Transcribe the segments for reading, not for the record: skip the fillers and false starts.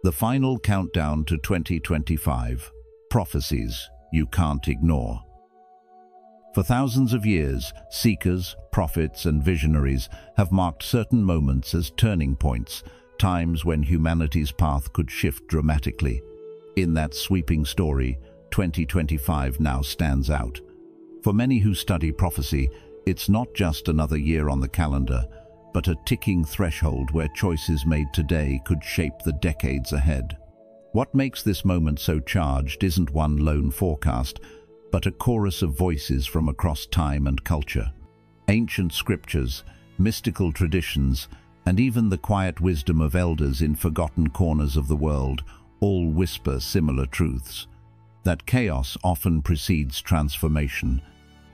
The final countdown to 2025. Prophecies You Can't Ignore. For thousands of years, seekers, prophets, and visionaries have marked certain moments as turning points, times when humanity's path could shift dramatically. In that sweeping story, 2025 now stands out. For many who study prophecy, it's not just another year on the calendar, but a ticking threshold where choices made today could shape the decades ahead. What makes this moment so charged isn't one lone forecast, but a chorus of voices from across time and culture. Ancient scriptures, mystical traditions, and even the quiet wisdom of elders in forgotten corners of the world all whisper similar truths. That chaos often precedes transformation,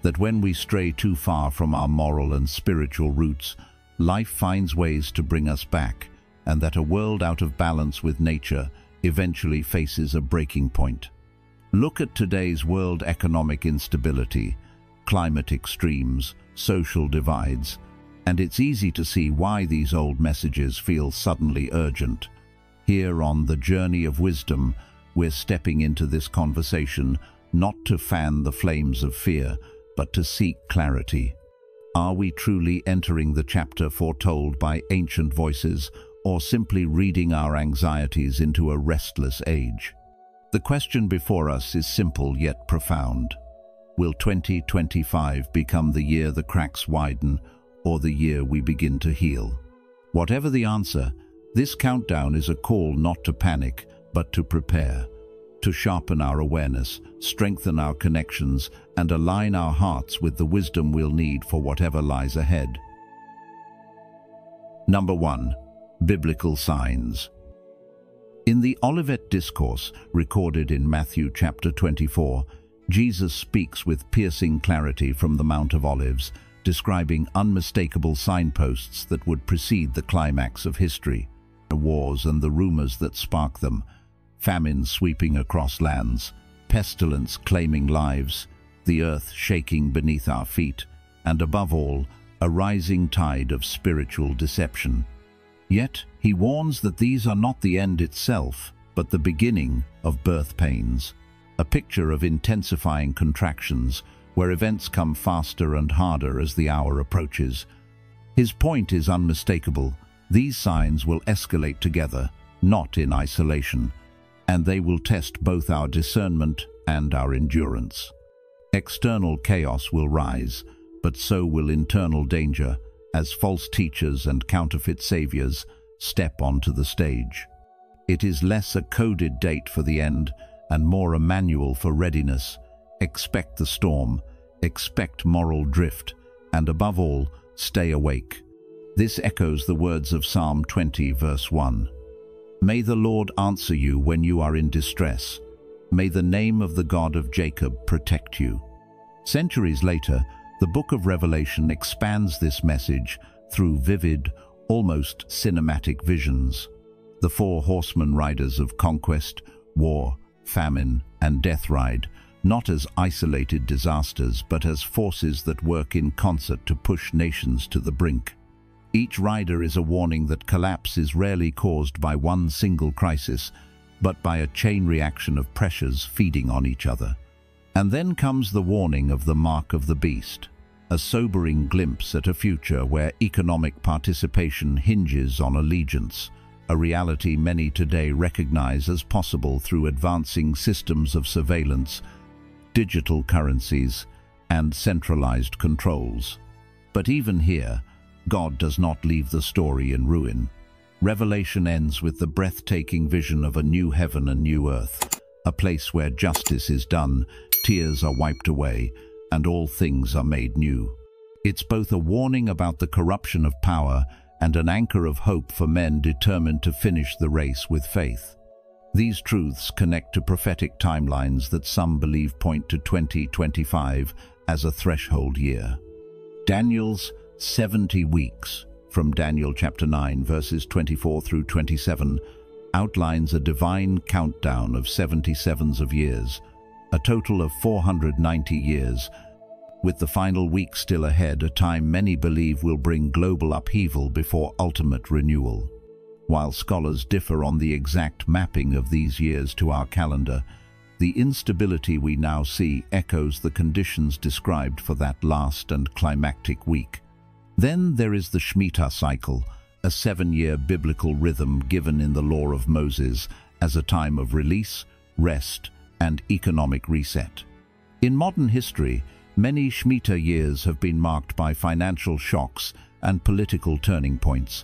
that when we stray too far from our moral and spiritual roots, life finds ways to bring us back, and that a world out of balance with nature eventually faces a breaking point. Look at today's world economic instability, climate extremes, social divides, and it's easy to see why these old messages feel suddenly urgent. Here on The Journey of Wisdom, we're stepping into this conversation not to fan the flames of fear, but to seek clarity. Are we truly entering the chapter foretold by ancient voices, or simply reading our anxieties into a restless age? The question before us is simple yet profound. Will 2025 become the year the cracks widen, or the year we begin to heal? Whatever the answer, this countdown is a call not to panic, but to prepare, to sharpen our awareness, strengthen our connections, and align our hearts with the wisdom we'll need for whatever lies ahead. Number 1. Biblical signs. In the Olivet Discourse, recorded in Matthew chapter 24, Jesus speaks with piercing clarity from the Mount of Olives, describing unmistakable signposts that would precede the climax of history, the wars and the rumors that spark them, famine sweeping across lands, pestilence claiming lives, the earth shaking beneath our feet, and above all, a rising tide of spiritual deception. Yet, he warns that these are not the end itself, but the beginning of birth pains, a picture of intensifying contractions where events come faster and harder as the hour approaches. His point is unmistakable. These signs will escalate together, not in isolation, and they will test both our discernment and our endurance. External chaos will rise, but so will internal danger, as false teachers and counterfeit saviors step onto the stage. It is less a coded date for the end and more a manual for readiness. Expect the storm, expect moral drift, and above all, stay awake. This echoes the words of Psalm 20, verse 1. May the Lord answer you when you are in distress. May the name of the God of Jacob protect you. Centuries later, the Book of Revelation expands this message through vivid, almost cinematic visions. The four horsemen riders of conquest, war, famine, and death ride, not as isolated disasters, but as forces that work in concert to push nations to the brink. Each rider is a warning that collapse is rarely caused by one single crisis, but by a chain reaction of pressures feeding on each other. And then comes the warning of the mark of the beast, a sobering glimpse at a future where economic participation hinges on allegiance, a reality many today recognize as possible through advancing systems of surveillance, digital currencies, and centralized controls. But even here, God does not leave the story in ruin. Revelation ends with the breathtaking vision of a new heaven and new earth, a place where justice is done, tears are wiped away, and all things are made new. It's both a warning about the corruption of power and an anchor of hope for men determined to finish the race with faith. These truths connect to prophetic timelines that some believe point to 2025 as a threshold year. Daniel's 70 weeks, from Daniel chapter 9, verses 24 through 27, outlines a divine countdown of 77s of years, a total of 490 years, with the final week still ahead, a time many believe will bring global upheaval before ultimate renewal. While scholars differ on the exact mapping of these years to our calendar, the instability we now see echoes the conditions described for that last and climactic week. Then there is the Shemitah cycle, a 7-year biblical rhythm given in the Law of Moses as a time of release, rest, and economic reset. In modern history, many Shemitah years have been marked by financial shocks and political turning points,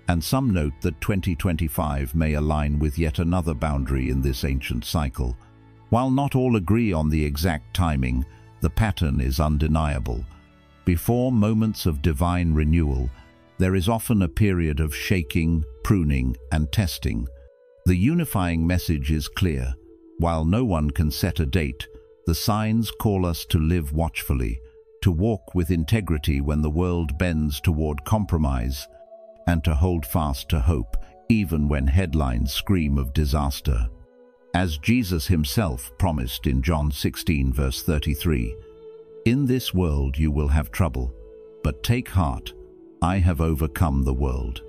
and some note that 2025 may align with yet another boundary in this ancient cycle. While not all agree on the exact timing, the pattern is undeniable. Before moments of divine renewal, there is often a period of shaking, pruning, and testing. The unifying message is clear. While no one can set a date, the signs call us to live watchfully, to walk with integrity when the world bends toward compromise, and to hold fast to hope even when headlines scream of disaster. As Jesus himself promised in John 16 verse 33, "In this world you will have trouble, but take heart, I have overcome the world."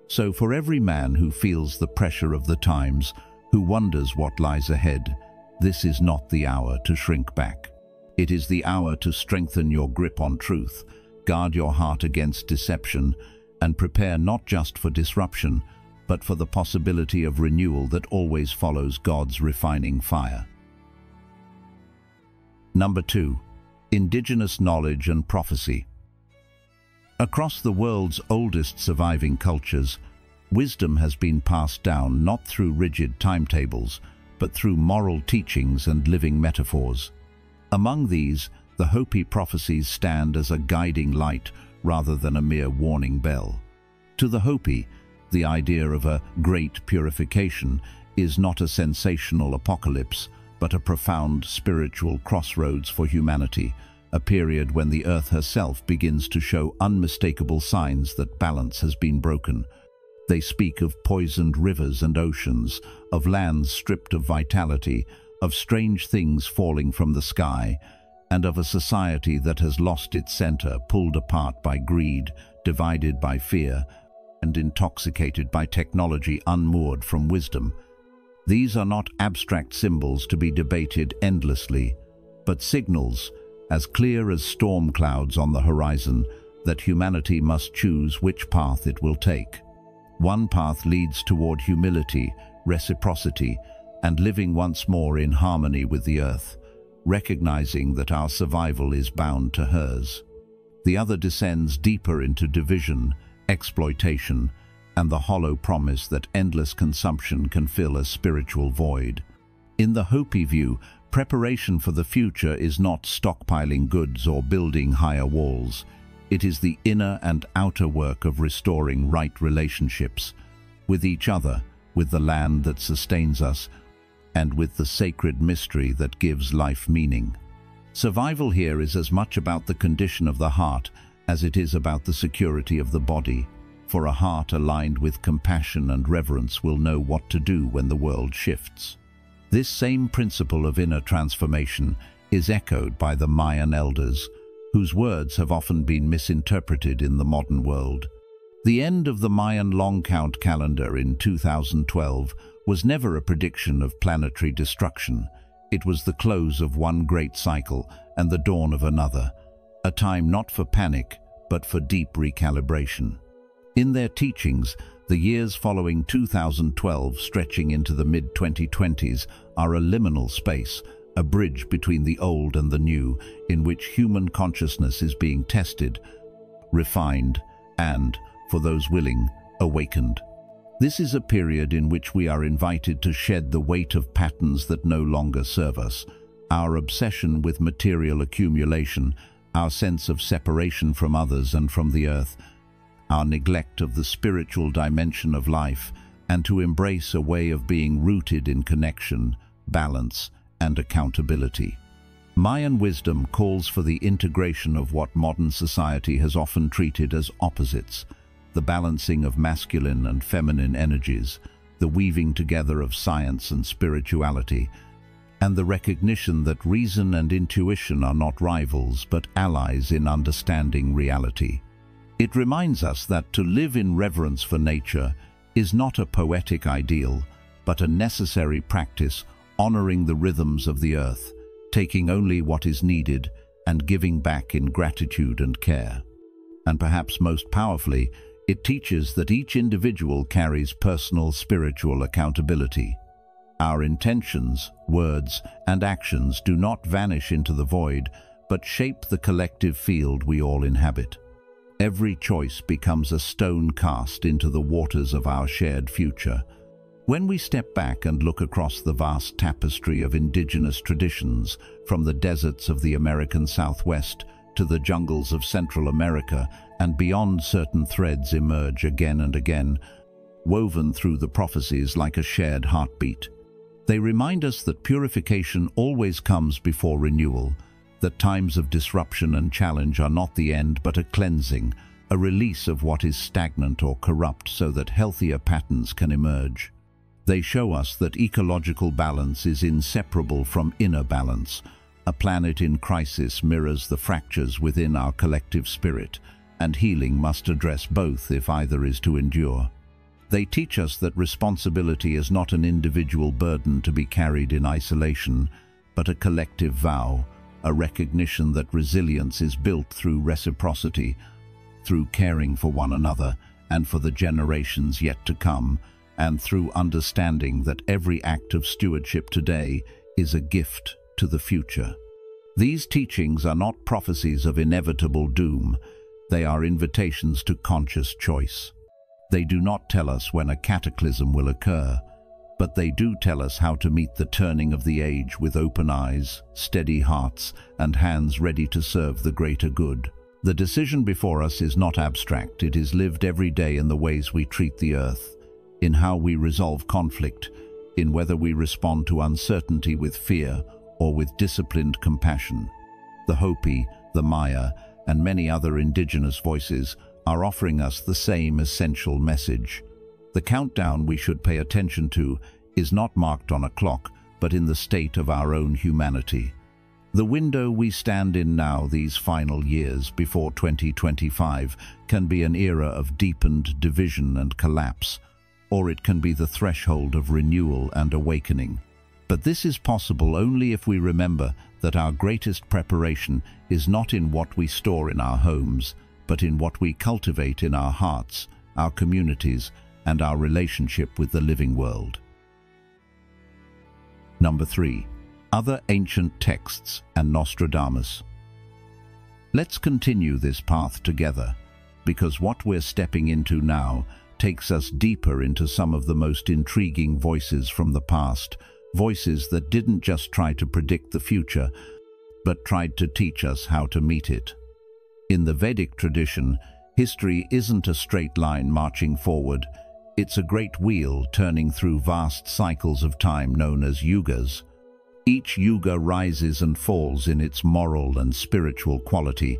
So for every man who feels the pressure of the times, who wonders what lies ahead, this is not the hour to shrink back. It is the hour to strengthen your grip on truth, guard your heart against deception, and prepare not just for disruption, but for the possibility of renewal that always follows God's refining fire. Number 2. Indigenous knowledge and prophecy. Across the world's oldest surviving cultures, wisdom has been passed down not through rigid timetables, but through moral teachings and living metaphors. Among these, the Hopi prophecies stand as a guiding light rather than a mere warning bell. To the Hopi, the idea of a great purification is not a sensational apocalypse, but a profound spiritual crossroads for humanity, a period when the earth herself begins to show unmistakable signs that balance has been broken. They speak of poisoned rivers and oceans, of lands stripped of vitality, of strange things falling from the sky, and of a society that has lost its center, pulled apart by greed, divided by fear, and intoxicated by technology unmoored from wisdom. These are not abstract symbols to be debated endlessly, but signals, as clear as storm clouds on the horizon, that humanity must choose which path it will take. One path leads toward humility, reciprocity, and living once more in harmony with the earth, recognizing that our survival is bound to hers. The other descends deeper into division, exploitation, and the hollow promise that endless consumption can fill a spiritual void. In the Hopi view, preparation for the future is not stockpiling goods or building higher walls. It is the inner and outer work of restoring right relationships with each other, with the land that sustains us, and with the sacred mystery that gives life meaning. Survival here is as much about the condition of the heart as it is about the security of the body, for a heart aligned with compassion and reverence will know what to do when the world shifts. This same principle of inner transformation is echoed by the Mayan elders, whose words have often been misinterpreted in the modern world. The end of the Mayan long count calendar in 2012 was never a prediction of planetary destruction. It was the close of one great cycle and the dawn of another, a time not for panic, but for deep recalibration. In their teachings, the years following 2012 stretching into the mid-2020s are a liminal space, a bridge between the old and the new, in which human consciousness is being tested, refined, and, for those willing, awakened. This is a period in which we are invited to shed the weight of patterns that no longer serve us, our obsession with material accumulation, our sense of separation from others and from the earth, our neglect of the spiritual dimension of life, and to embrace a way of being rooted in connection, balance, and accountability. Mayan wisdom calls for the integration of what modern society has often treated as opposites, the balancing of masculine and feminine energies, the weaving together of science and spirituality, and the recognition that reason and intuition are not rivals but allies in understanding reality. It reminds us that to live in reverence for nature, is not a poetic ideal, but a necessary practice honoring the rhythms of the earth, taking only what is needed and giving back in gratitude and care. And perhaps most powerfully, it teaches that each individual carries personal spiritual accountability. Our intentions, words, and actions do not vanish into the void, but shape the collective field we all inhabit. Every choice becomes a stone cast into the waters of our shared future. When we step back and look across the vast tapestry of indigenous traditions, from the deserts of the American Southwest to the jungles of Central America and beyond, certain threads emerge again and again, woven through the prophecies like a shared heartbeat. They remind us that purification always comes before renewal, that times of disruption and challenge are not the end but a cleansing, a release of what is stagnant or corrupt so that healthier patterns can emerge. They show us that ecological balance is inseparable from inner balance. A planet in crisis mirrors the fractures within our collective spirit, and healing must address both if either is to endure. They teach us that responsibility is not an individual burden to be carried in isolation, but a collective vow, a recognition that resilience is built through reciprocity, through caring for one another and for the generations yet to come, and through understanding that every act of stewardship today is a gift to the future. These teachings are not prophecies of inevitable doom. They are invitations to conscious choice. They do not tell us when a cataclysm will occur, but they do tell us how to meet the turning of the age with open eyes, steady hearts, and hands ready to serve the greater good. The decision before us is not abstract. It is lived every day in the ways we treat the earth, in how we resolve conflict, in whether we respond to uncertainty with fear or with disciplined compassion. The Hopi, the Maya, and many other indigenous voices are offering us the same essential message. The countdown we should pay attention to is not marked on a clock, but in the state of our own humanity. The window we stand in now, these final years before 2025, can be an era of deepened division and collapse, or it can be the threshold of renewal and awakening. But this is possible only if we remember that our greatest preparation is not in what we store in our homes, but in what we cultivate in our hearts, our communities, and our relationship with the living world. Number 3. Other ancient texts and Nostradamus. Let's continue this path together, because what we're stepping into now takes us deeper into some of the most intriguing voices from the past, voices that didn't just try to predict the future, but tried to teach us how to meet it. In the Vedic tradition, history isn't a straight line marching forward. It's a great wheel turning through vast cycles of time known as yugas. Each yuga rises and falls in its moral and spiritual quality,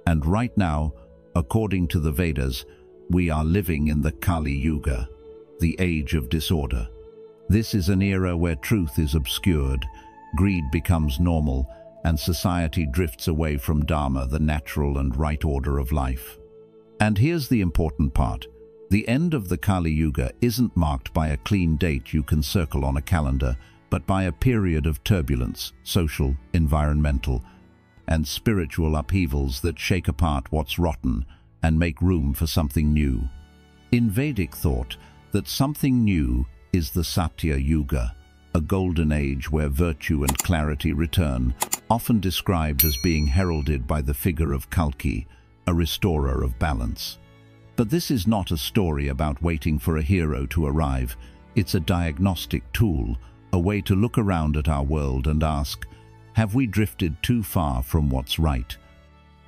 and right now, according to the Vedas, we are living in the Kali Yuga, the age of disorder. This is an era where truth is obscured, greed becomes normal, and society drifts away from Dharma, the natural and right order of life. And here's the important part. The end of the Kali Yuga isn't marked by a clean date you can circle on a calendar, but by a period of turbulence, social, environmental, and spiritual upheavals that shake apart what's rotten and make room for something new. In Vedic thought, that something new is the Satya Yuga, a golden age where virtue and clarity return, often described as being heralded by the figure of Kalki, a restorer of balance. But this is not a story about waiting for a hero to arrive. It's a diagnostic tool, a way to look around at our world and ask, have we drifted too far from what's right?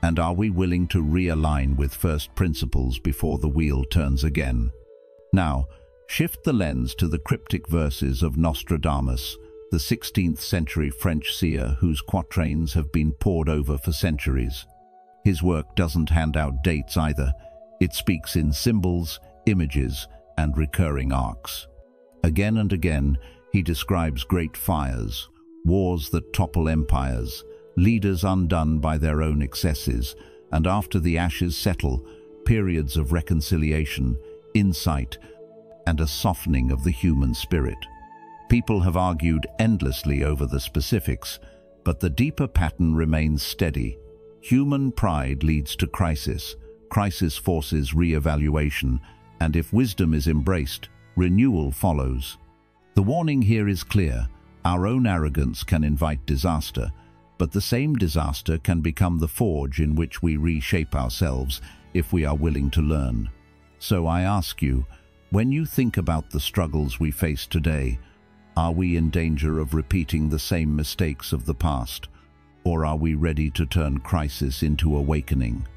And are we willing to realign with first principles before the wheel turns again? Now, shift the lens to the cryptic verses of Nostradamus, the 16th century French seer whose quatrains have been pored over for centuries. His work doesn't hand out dates either. It speaks in symbols, images, and recurring arcs. Again and again, he describes great fires, wars that topple empires, leaders undone by their own excesses, and after the ashes settle, periods of reconciliation, insight, and a softening of the human spirit. People have argued endlessly over the specifics, but the deeper pattern remains steady. Human pride leads to crisis, crisis forces re-evaluation, and if wisdom is embraced, renewal follows. The warning here is clear. Our own arrogance can invite disaster, but the same disaster can become the forge in which we reshape ourselves if we are willing to learn. So I ask you, when you think about the struggles we face today, are we in danger of repeating the same mistakes of the past, or are we ready to turn crisis into awakening?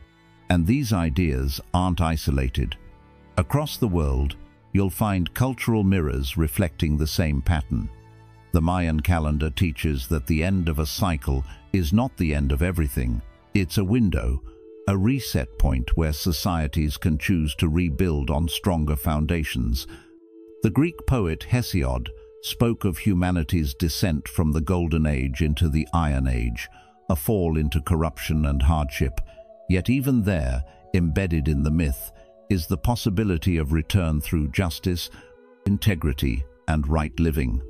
And these ideas aren't isolated. Across the world, you'll find cultural mirrors reflecting the same pattern. The Mayan calendar teaches that the end of a cycle is not the end of everything. It's a window, a reset point where societies can choose to rebuild on stronger foundations. The Greek poet Hesiod spoke of humanity's descent from the Golden Age into the Iron Age, a fall into corruption and hardship. Yet even there, embedded in the myth, is the possibility of return through justice, integrity, and right living.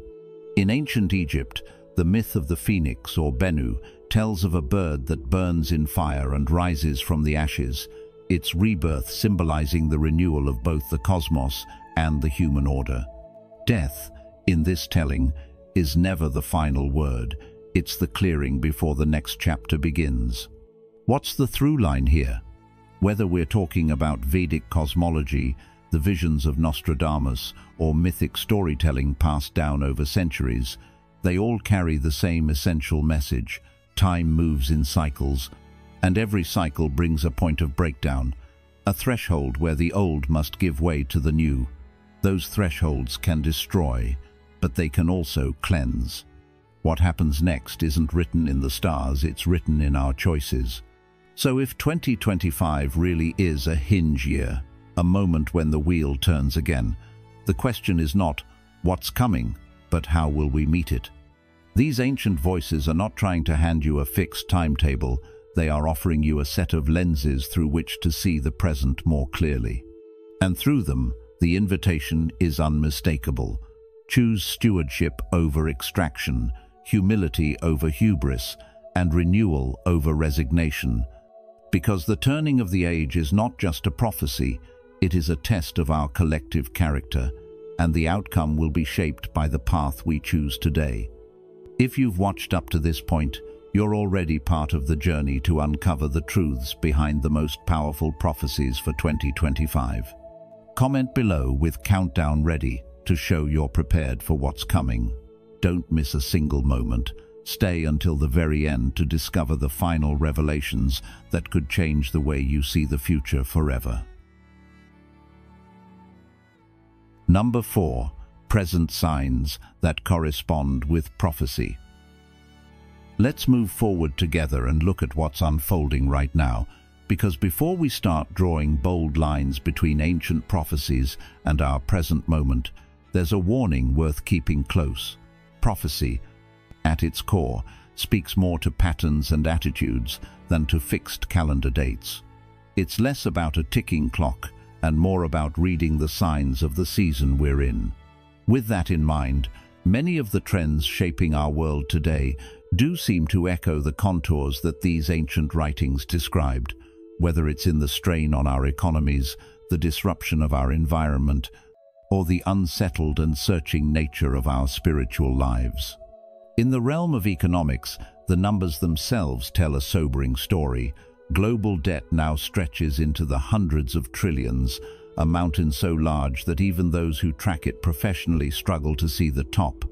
In ancient Egypt, the myth of the phoenix, or Bennu, tells of a bird that burns in fire and rises from the ashes, its rebirth symbolizing the renewal of both the cosmos and the human order. Death, in this telling, is never the final word. It's the clearing before the next chapter begins. What's the through line here? Whether we're talking about Vedic cosmology, the visions of Nostradamus, or mythic storytelling passed down over centuries, they all carry the same essential message. Time moves in cycles, and every cycle brings a point of breakdown, a threshold where the old must give way to the new. Those thresholds can destroy, but they can also cleanse. What happens next isn't written in the stars, it's written in our choices. So if 2025 really is a hinge year, a moment when the wheel turns again, the question is not what's coming, but how will we meet it? These ancient voices are not trying to hand you a fixed timetable, they are offering you a set of lenses through which to see the present more clearly. And through them, the invitation is unmistakable. Choose stewardship over extraction, humility over hubris, and renewal over resignation. Because the turning of the age is not just a prophecy, it is a test of our collective character, and the outcome will be shaped by the path we choose today. If you've watched up to this point, you're already part of the journey to uncover the truths behind the most powerful prophecies for 2025. Comment below with countdown ready to show you're prepared for what's coming. Don't miss a single moment. Stay until the very end to discover the final revelations that could change the way you see the future forever. Number 4. Present signs that correspond with prophecy. Let's move forward together and look at what's unfolding right now, because before we start drawing bold lines between ancient prophecies and our present moment, there's a warning worth keeping close. Prophecy, at its core, speaks more to patterns and attitudes than to fixed calendar dates. It's less about a ticking clock and more about reading the signs of the season we're in. With that in mind, many of the trends shaping our world today do seem to echo the contours that these ancient writings described, whether it's in the strain on our economies, the disruption of our environment, or the unsettled and searching nature of our spiritual lives. In the realm of economics, the numbers themselves tell a sobering story. Global debt now stretches into the hundreds of trillions, a mountain so large that even those who track it professionally struggle to see the top.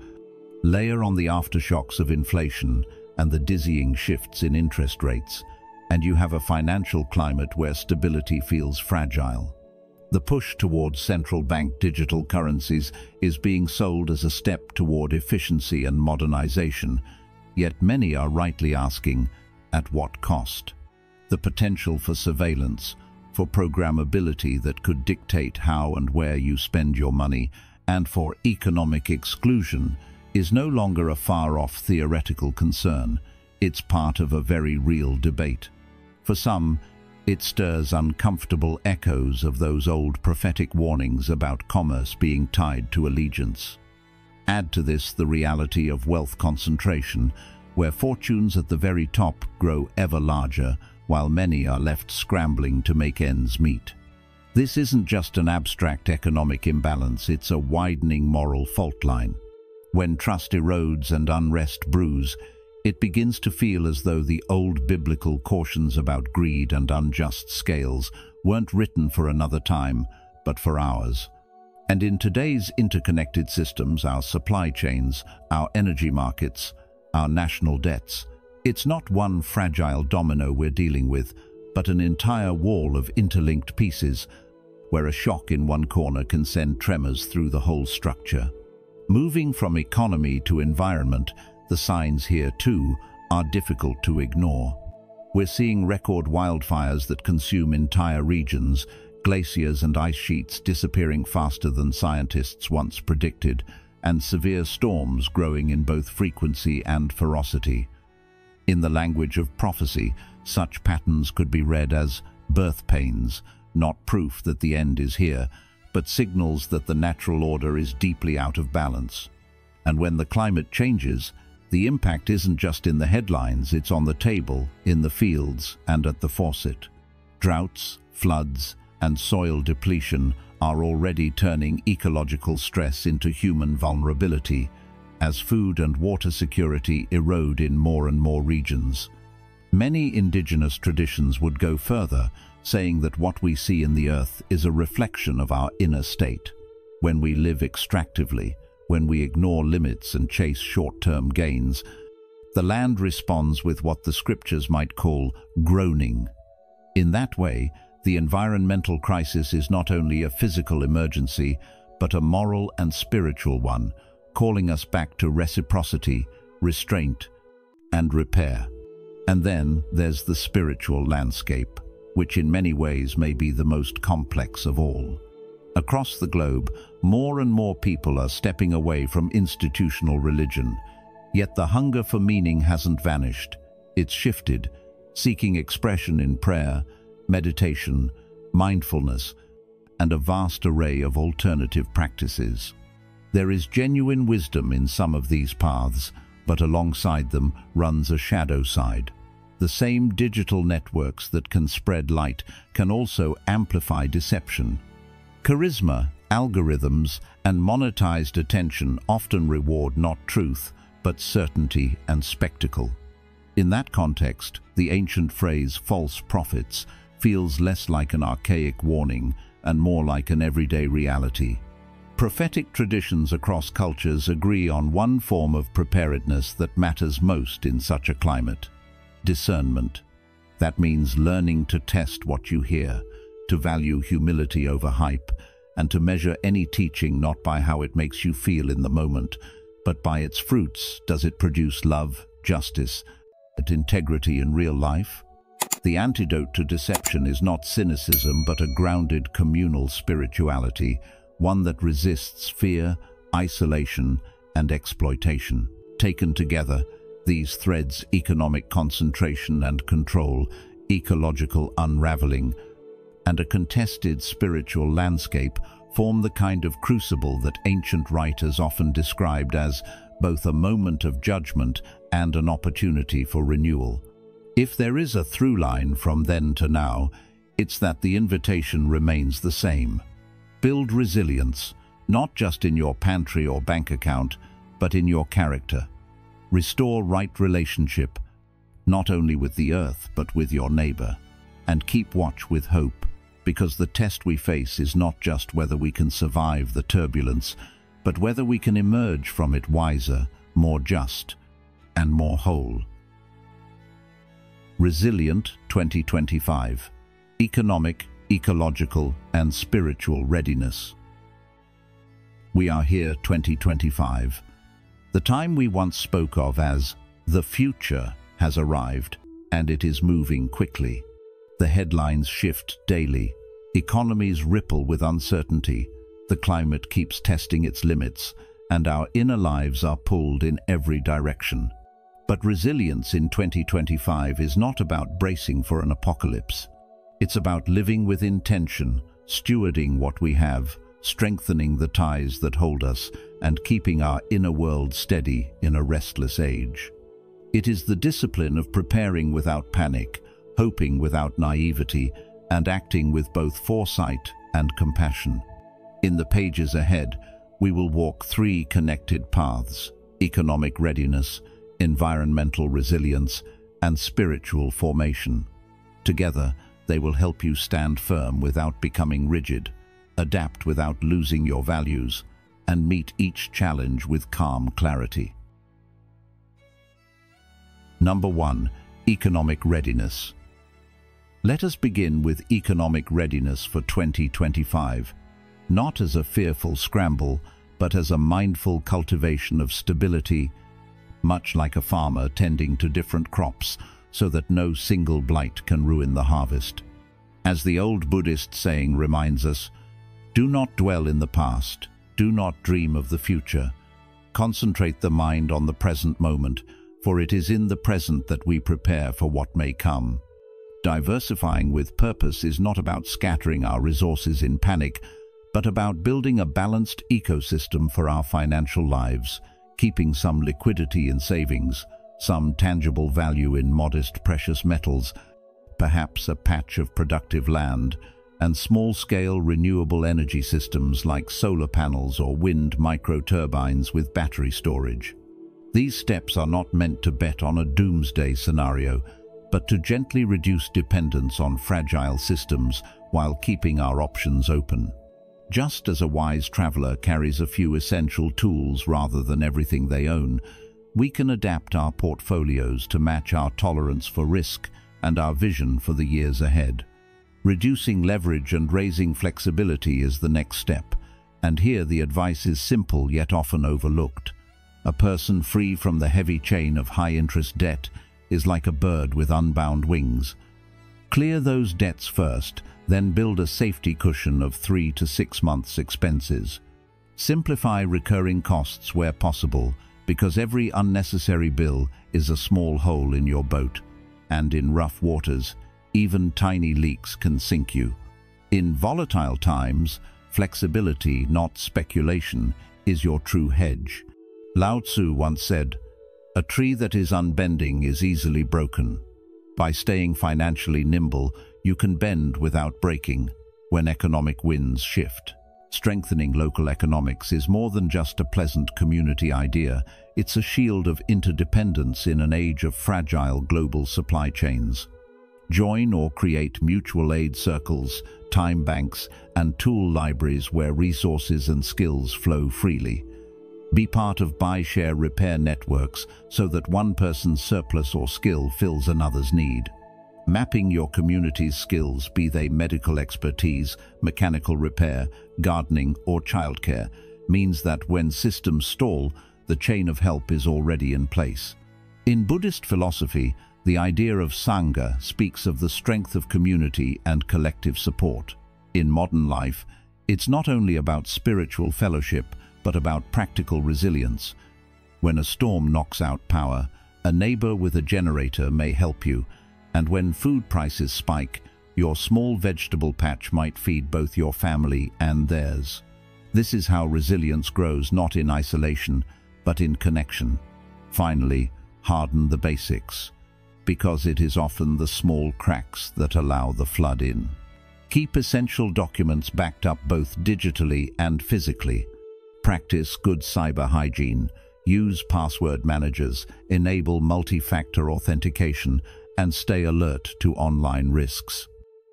Layer on the aftershocks of inflation and the dizzying shifts in interest rates, and you have a financial climate where stability feels fragile. The push towards central bank digital currencies is being sold as a step toward efficiency and modernization, yet many are rightly asking, at what cost? The potential for surveillance, for programmability that could dictate how and where you spend your money, and for economic exclusion is no longer a far-off theoretical concern. It's part of a very real debate. For some, It stirs uncomfortable echoes of those old prophetic warnings about commerce being tied to allegiance. Add to this the reality of wealth concentration, where fortunes at the very top grow ever larger, while many are left scrambling to make ends meet. This isn't just an abstract economic imbalance, it's a widening moral fault line. When trust erodes and unrest brews, it begins to feel as though the old biblical cautions about greed and unjust scales weren't written for another time, but for ours. And in today's interconnected systems, our supply chains, our energy markets, our national debts, it's not one fragile domino we're dealing with, but an entire wall of interlinked pieces, where a shock in one corner can send tremors through the whole structure. Moving from economy to environment, the signs here too are difficult to ignore. We're seeing record wildfires that consume entire regions, glaciers and ice sheets disappearing faster than scientists once predicted, and severe storms growing in both frequency and ferocity. In the language of prophecy, such patterns could be read as birth pains, not proof that the end is here, but signals that the natural order is deeply out of balance. And when the climate changes, the impact isn't just in the headlines, it's on the table, in the fields, and at the faucet. Droughts, floods, and soil depletion are already turning ecological stress into human vulnerability, as food and water security erode in more and more regions. Many indigenous traditions would go further, saying that what we see in the earth is a reflection of our inner state. When we live extractively, when we ignore limits and chase short-term gains, the land responds with what the scriptures might call groaning. In that way, the environmental crisis is not only a physical emergency, but a moral and spiritual one, calling us back to reciprocity, restraint, and repair. And then there's the spiritual landscape, which in many ways may be the most complex of all. Across the globe, more and more people are stepping away from institutional religion, yet the hunger for meaning hasn't vanished. It's shifted, seeking expression in prayer, meditation, mindfulness, and a vast array of alternative practices. There is genuine wisdom in some of these paths, but alongside them runs a shadow side. The same digital networks that can spread light can also amplify deception. Charisma, algorithms, and monetized attention often reward not truth, but certainty and spectacle. In that context, the ancient phrase false prophets feels less like an archaic warning and more like an everyday reality. Prophetic traditions across cultures agree on one form of preparedness that matters most in such a climate: discernment. That means learning to test what you hear, to value humility over hype, and to measure any teaching not by how it makes you feel in the moment, but by its fruits. Does it produce love, justice, and integrity in real life? The antidote to deception is not cynicism, but a grounded communal spirituality, one that resists fear, isolation, and exploitation. Taken together, these threads, economic concentration and control, ecological unraveling, and a contested spiritual landscape, form the kind of crucible that ancient writers often described as both a moment of judgment and an opportunity for renewal. If there is a through line from then to now, it's that the invitation remains the same. Build resilience, not just in your pantry or bank account, but in your character. Restore right relationship, not only with the earth, but with your neighbor. And keep watch with hope, because the test we face is not just whether we can survive the turbulence, but whether we can emerge from it wiser, more just, and more whole. Resilient 2025. Economic, ecological, and spiritual readiness. We are here 2025. The time we once spoke of as the future has arrived, and it is moving quickly. The headlines shift daily. Economies ripple with uncertainty. The climate keeps testing its limits, and our inner lives are pulled in every direction. But resilience in 2025 is not about bracing for an apocalypse. It's about living with intention, stewarding what we have, strengthening the ties that hold us, and keeping our inner world steady in a restless age. It is the discipline of preparing without panic, hoping without naivety, and acting with both foresight and compassion. In the pages ahead, we will walk 3 connected paths: economic readiness, environmental resilience, and spiritual formation. Together, they will help you stand firm without becoming rigid, adapt without losing your values, and meet each challenge with calm clarity. Number 1. Economic readiness. Let us begin with economic readiness for 2025, not as a fearful scramble, but as a mindful cultivation of stability, much like a farmer tending to different crops so that no single blight can ruin the harvest. As the old Buddhist saying reminds us, do not dwell in the past, do not dream of the future. Concentrate the mind on the present moment, for it is in the present that we prepare for what may come. Diversifying with purpose is not about scattering our resources in panic, but about building a balanced ecosystem for our financial lives, keeping some liquidity in savings, some tangible value in modest precious metals, perhaps a patch of productive land, and small-scale renewable energy systems like solar panels or wind microturbines with battery storage. These steps are not meant to bet on a doomsday scenario, but to gently reduce dependence on fragile systems while keeping our options open. Just as a wise traveler carries a few essential tools rather than everything they own, we can adapt our portfolios to match our tolerance for risk and our vision for the years ahead. Reducing leverage and raising flexibility is the next step, and here the advice is simple yet often overlooked. A person free from the heavy chain of high-interest debt is like a bird with unbound wings. Clear those debts first, then build a safety cushion of 3 to 6 months' expenses. Simplify recurring costs where possible, because every unnecessary bill is a small hole in your boat, and in rough waters, even tiny leaks can sink you. In volatile times, flexibility, not speculation, is your true hedge. Lao Tzu once said, "A tree that is unbending is easily broken." By staying financially nimble, you can bend without breaking when economic winds shift. Strengthening local economics is more than just a pleasant community idea. It's a shield of interdependence in an age of fragile global supply chains. Join or create mutual aid circles, time banks, and tool libraries where resources and skills flow freely. Be part of buy-share repair networks so that one person's surplus or skill fills another's need. Mapping your community's skills, be they medical expertise, mechanical repair, gardening, or childcare, means that when systems stall, the chain of help is already in place. In Buddhist philosophy, the idea of Sangha speaks of the strength of community and collective support. In modern life, it's not only about spiritual fellowship, but about practical resilience. When a storm knocks out power, a neighbor with a generator may help you, and when food prices spike, your small vegetable patch might feed both your family and theirs. This is how resilience grows, not in isolation, but in connection. Finally, harden the basics, because it is often the small cracks that allow the flood in. Keep essential documents backed up both digitally and physically. Practice good cyber hygiene, use password managers, enable multi-factor authentication, and stay alert to online risks.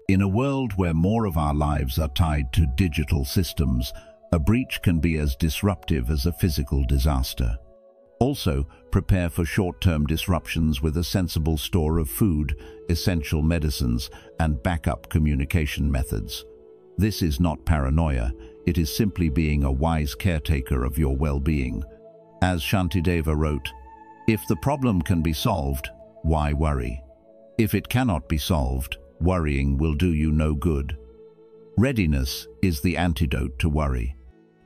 In a world where more of our lives are tied to digital systems, a breach can be as disruptive as a physical disaster. Also, prepare for short-term disruptions with a sensible store of food, essential medicines, and backup communication methods. This is not paranoia. It is simply being a wise caretaker of your well-being. As Shantideva wrote, "If the problem can be solved, why worry? If it cannot be solved, worrying will do you no good." Readiness is the antidote to worry.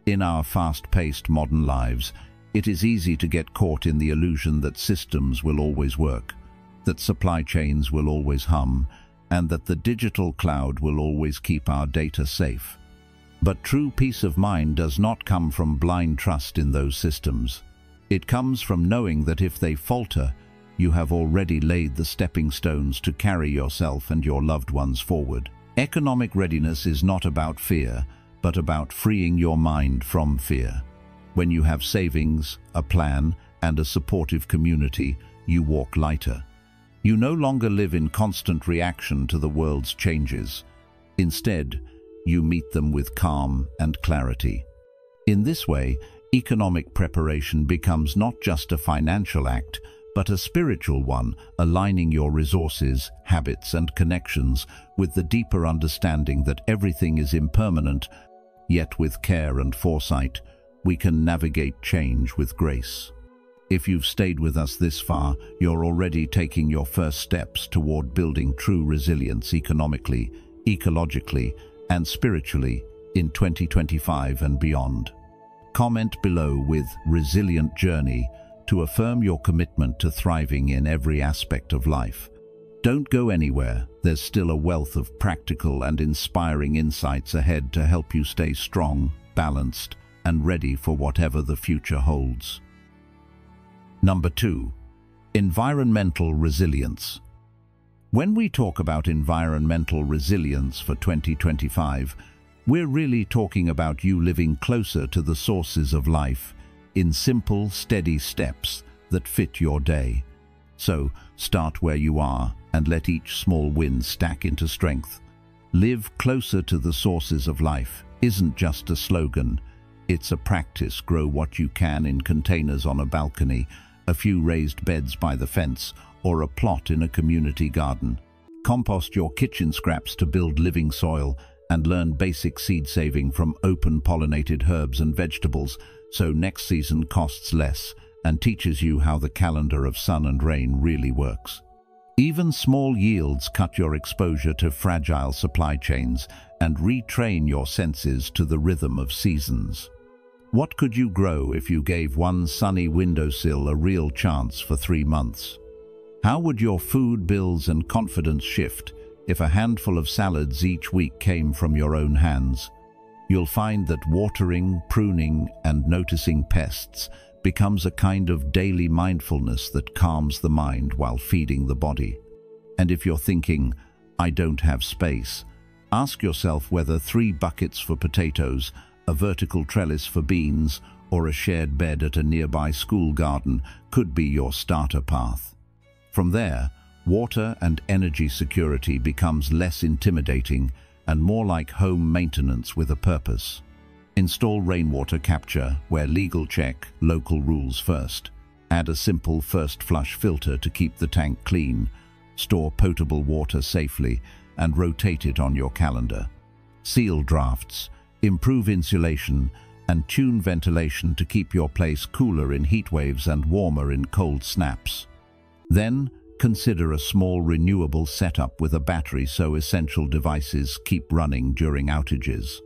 In our fast-paced modern lives, it is easy to get caught in the illusion that systems will always work, that supply chains will always hum, and that the digital cloud will always keep our data safe. But true peace of mind does not come from blind trust in those systems. It comes from knowing that if they falter, you have already laid the stepping stones to carry yourself and your loved ones forward. Economic readiness is not about fear, but about freeing your mind from fear. When you have savings, a plan, and a supportive community, you walk lighter. You no longer live in constant reaction to the world's changes. Instead, you meet them with calm and clarity. In this way, economic preparation becomes not just a financial act, but a spiritual one, aligning your resources, habits, and connections with the deeper understanding that everything is impermanent, yet with care and foresight, we can navigate change with grace. If you've stayed with us this far, you're already taking your first steps toward building true resilience economically, ecologically, and spiritually in 2025 and beyond. Comment below with "Resilient Journey" to affirm your commitment to thriving in every aspect of life. Don't go anywhere. There's still a wealth of practical and inspiring insights ahead to help you stay strong, balanced, and ready for whatever the future holds. Number 2. Environmental resilience. When we talk about environmental resilience for 2025, we're really talking about you living closer to the sources of life in simple, steady steps that fit your day. So, start where you are and let each small win stack into strength. Live closer to the sources of life isn't just a slogan. It's a practice. Grow what you can in containers on a balcony, a few raised beds by the fence, or a plot in a community garden. Compost your kitchen scraps to build living soil, and learn basic seed saving from open-pollinated herbs and vegetables, so next season costs less and teaches you how the calendar of sun and rain really works. Even small yields cut your exposure to fragile supply chains and retrain your senses to the rhythm of seasons. What could you grow if you gave one sunny windowsill a real chance for 3 months? How would your food bills and confidence shift if a handful of salads each week came from your own hands? You'll find that watering, pruning, and noticing pests becomes a kind of daily mindfulness that calms the mind while feeding the body. And if you're thinking, "I don't have space," ask yourself whether 3 buckets for potatoes, a vertical trellis for beans, or a shared bed at a nearby school garden could be your starter path. From there, water and energy security becomes less intimidating and more like home maintenance with a purpose. Install rainwater capture where legal check, local rules first. Add a simple first flush filter to keep the tank clean. Store potable water safely and rotate it on your calendar. Seal drafts, improve insulation, and tune ventilation to keep your place cooler in heat waves and warmer in cold snaps. Then, consider a small renewable setup with a battery so essential devices keep running during outages.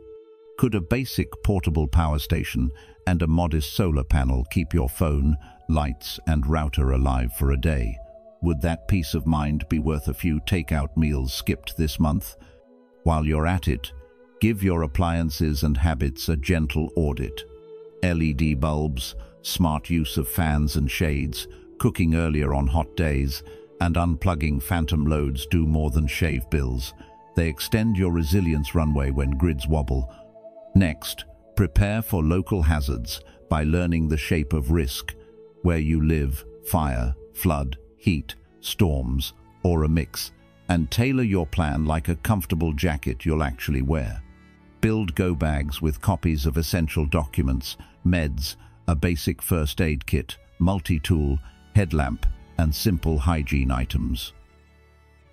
Could a basic portable power station and a modest solar panel keep your phone, lights, and router alive for a day? Would that peace of mind be worth a few takeout meals skipped this month? While you're at it, give your appliances and habits a gentle audit. LED bulbs, smart use of fans and shades, cooking earlier on hot days, and unplugging phantom loads do more than shave bills. They extend your resilience runway when grids wobble. Next, prepare for local hazards by learning the shape of risk, where you live, fire, flood, heat, storms, or a mix, and tailor your plan like a comfortable jacket you'll actually wear. Build go bags with copies of essential documents, meds, a basic first aid kit, multi-tool, headlamp, and simple hygiene items.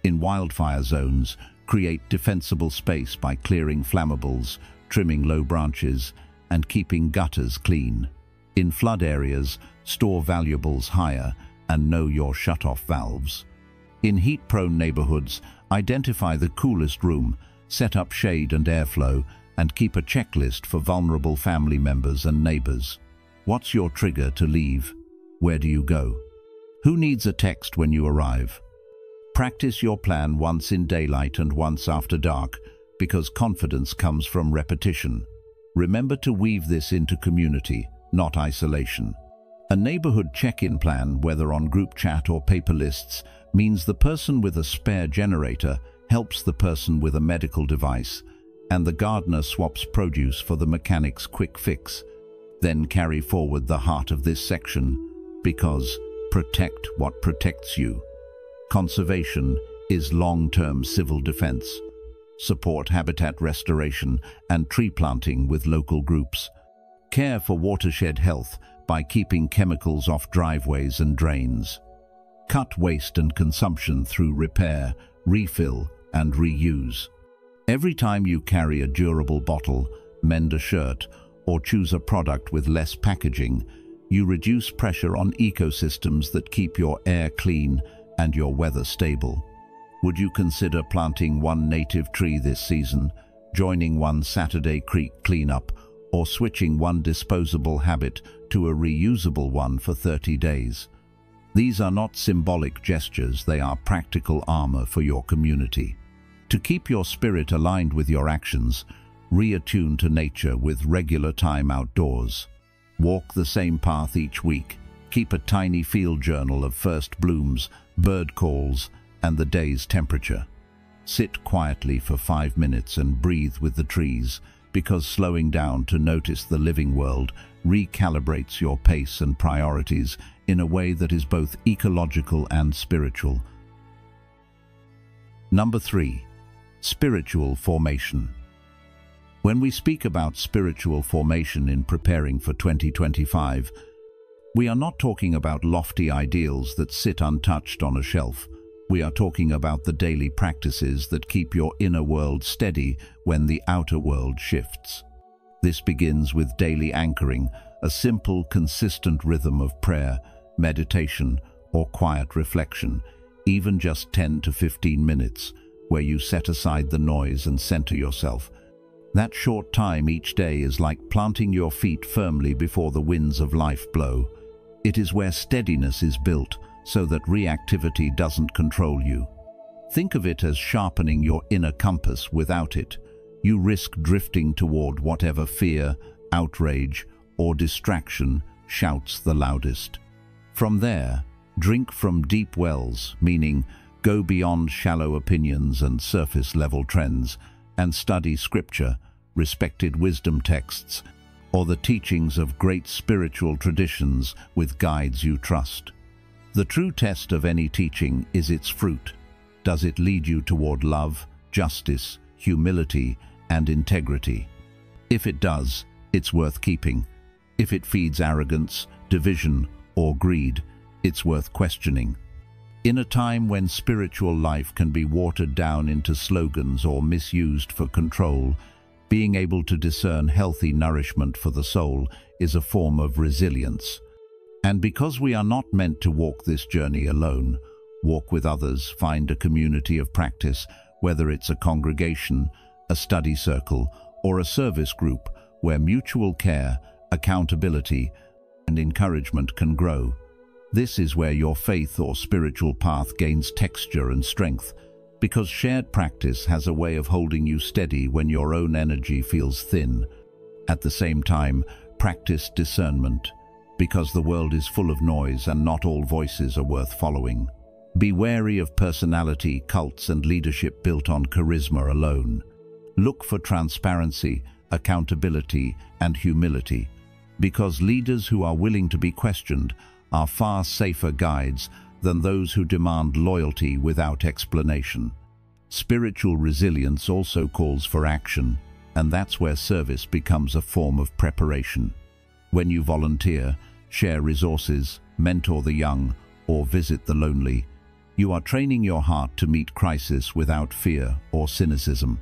In wildfire zones, create defensible space by clearing flammables, trimming low branches, and keeping gutters clean. In flood areas, store valuables higher and know your shut-off valves. In heat-prone neighborhoods, identify the coolest room, set up shade and airflow, and keep a checklist for vulnerable family members and neighbors. What's your trigger to leave? Where do you go? Who needs a text when you arrive? Practice your plan once in daylight and once after dark, because confidence comes from repetition. Remember to weave this into community, not isolation. A neighborhood check-in plan, whether on group chat or paper lists, means the person with a spare generator helps the person with a medical device, and the gardener swaps produce for the mechanic's quick fix. Then carry forward the heart of this section, because protect what protects you. Conservation is long-term civil defense. Support habitat restoration and tree planting with local groups. Care for watershed health by keeping chemicals off driveways and drains. Cut waste and consumption through repair, refill, and reuse. Every time you carry a durable bottle, mend a shirt, or choose a product with less packaging, you reduce pressure on ecosystems that keep your air clean and your weather stable. Would you consider planting one native tree this season, joining one Saturday Creek cleanup, or switching one disposable habit to a reusable one for 30 days? These are not symbolic gestures, they are practical armor for your community. To keep your spirit aligned with your actions, reattune to nature with regular time outdoors. Walk the same path each week. Keep a tiny field journal of first blooms, bird calls, and the day's temperature. Sit quietly for 5 minutes and breathe with the trees, because slowing down to notice the living world recalibrates your pace and priorities in a way that is both ecological and spiritual. Number 3. Spiritual formation. When we speak about spiritual formation in preparing for 2025, we are not talking about lofty ideals that sit untouched on a shelf. We are talking about the daily practices that keep your inner world steady when the outer world shifts. This begins with daily anchoring, a simple, consistent rhythm of prayer, meditation, or quiet reflection, even just 10 to 15 minutes, where you set aside the noise and center yourself. That short time each day is like planting your feet firmly before the winds of life blow. It is where steadiness is built, so that reactivity doesn't control you. Think of it as sharpening your inner compass. Without it, you risk drifting toward whatever fear, outrage, or distraction shouts the loudest. From there, drink from deep wells, meaning go beyond shallow opinions and surface-level trends, and study scripture, respected wisdom texts, or the teachings of great spiritual traditions with guides you trust. The true test of any teaching is its fruit. Does it lead you toward love, justice, humility, and integrity? If it does, it's worth keeping. If it feeds arrogance, division, or greed, it's worth questioning. In a time when spiritual life can be watered down into slogans or misused for control, being able to discern healthy nourishment for the soul is a form of resilience. And because we are not meant to walk this journey alone, walk with others, find a community of practice, whether it's a congregation, a study circle, or a service group where mutual care, accountability, and encouragement can grow. This is where your faith or spiritual path gains texture and strength, because shared practice has a way of holding you steady when your own energy feels thin. At the same time, practice discernment, because the world is full of noise and not all voices are worth following. Be wary of personality, cults, and leadership built on charisma alone. Look for transparency, accountability, and humility, because leaders who are willing to be questioned are far safer guides than those who demand loyalty without explanation. Spiritual resilience also calls for action, and that's where service becomes a form of preparation. When you volunteer, share resources, mentor the young, or visit the lonely, you are training your heart to meet crisis without fear or cynicism.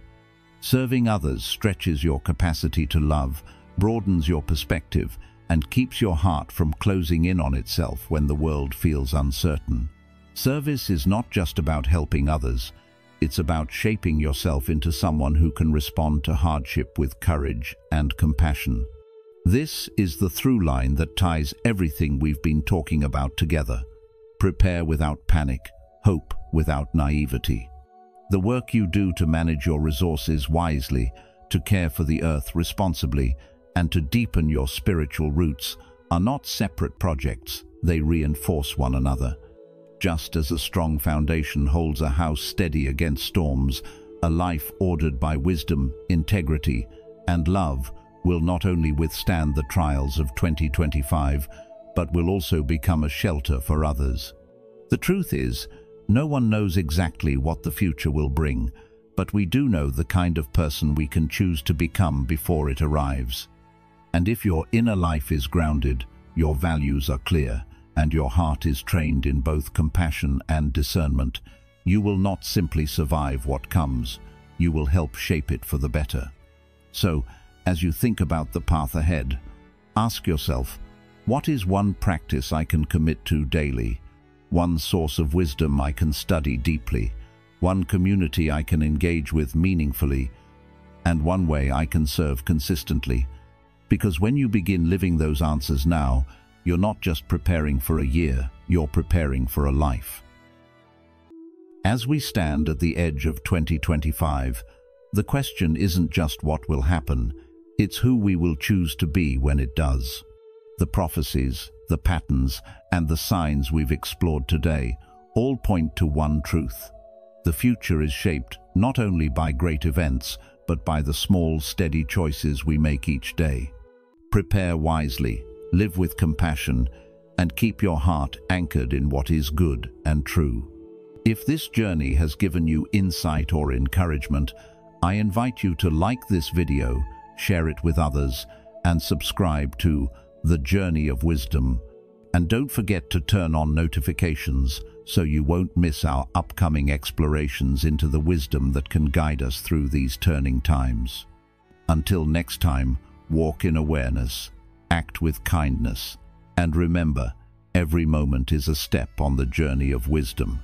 Serving others stretches your capacity to love, broadens your perspective, and keeps your heart from closing in on itself when the world feels uncertain. Service is not just about helping others, it's about shaping yourself into someone who can respond to hardship with courage and compassion. This is the through line that ties everything we've been talking about together. Prepare without panic, hope without naivety. The work you do to manage your resources wisely, to care for the earth responsibly, and to deepen your spiritual roots are not separate projects, they reinforce one another. Just as a strong foundation holds a house steady against storms, a life ordered by wisdom, integrity, and love will not only withstand the trials of 2025, but will also become a shelter for others. The truth is, no one knows exactly what the future will bring, but we do know the kind of person we can choose to become before it arrives. And if your inner life is grounded, your values are clear, and your heart is trained in both compassion and discernment, you will not simply survive what comes, you will help shape it for the better. So, as you think about the path ahead, ask yourself, what is one practice I can commit to daily? One source of wisdom I can study deeply? One community I can engage with meaningfully? And one way I can serve consistently? Because when you begin living those answers now, you're not just preparing for a year, you're preparing for a life. As we stand at the edge of 2025, the question isn't just what will happen, it's who we will choose to be when it does. The prophecies, the patterns, and the signs we've explored today all point to one truth. The future is shaped not only by great events, but by the small, steady choices we make each day. Prepare wisely, live with compassion, and keep your heart anchored in what is good and true. If this journey has given you insight or encouragement, I invite you to like this video, share it with others, and subscribe to The Journey of Wisdom. And don't forget to turn on notifications so you won't miss our upcoming explorations into the wisdom that can guide us through these turning times. Until next time, walk in awareness, act with kindness, and remember, every moment is a step on the journey of wisdom.